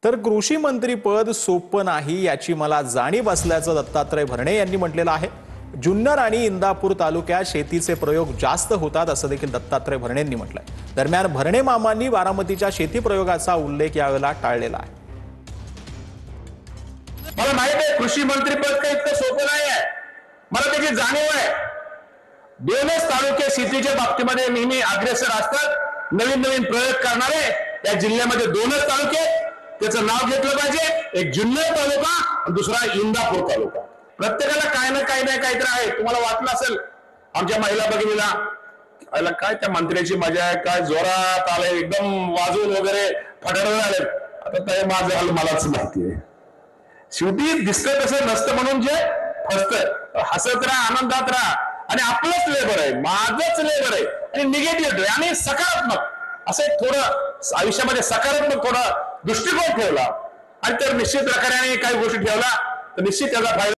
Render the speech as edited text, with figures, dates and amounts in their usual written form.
तर कृषी मंत्री पद सोपं नाही याची मला जाणीव असल्याचं दत्तात्रय भरणे यांनी म्हटलेलं आहे। जुन्नर आणि इंदापूर तालुक्यात शेतीचे प्रयोग जास्त होतात असं देखील दत्तात्रय भरणेंनी म्हटलंय। दरम्यान भरणे मामांनी बारामतीच्या शेती प्रयोगाचा उल्लेख यावेळेला टाळलेला आहे। मला माहित आहे कृषी मंत्री पद काही इतकं सोपं नाही आहे, मला त्याची जाणीव आहे। दोनच तालुके शेतीच्या बाबतीमध्ये नेहमी अग्रेसर असतात, नवीन नवीन प्रयोग करणारे या जिल्ह्यामध्ये दोनच तालुके, त्याचं नाव घेतलं पाहिजे। एक जुन्नर तालुका आणि दुसरा इंदापूर तालुका। प्रत्येकाला काय ना काहीतरी आहे। तुम्हाला वाटलं असेल आमच्या महिला भगिनीला काय त्या मंत्र्याची मजा आहे, काय जोरात आले, एकदम वाजून वगैरे फटाडून आले। आता ते माझं हाल मलाच माहिती आहे। शेवटी दिसतं तसं नसतं म्हणून जे फसतं, हसत राहा, आनंदात राहा आणि आपलंच लेबर आहे, माझंच लेबर आहे आणि निगेटिव्ह आणि सकारात्मक असं थोडं आयुष्यामध्ये सकारात्मक थोडा दृष्टिकोन ठेवला आणि तर निश्चित प्रकारे काही गोष्टी ठेवला तर निश्चित त्याचा फायदा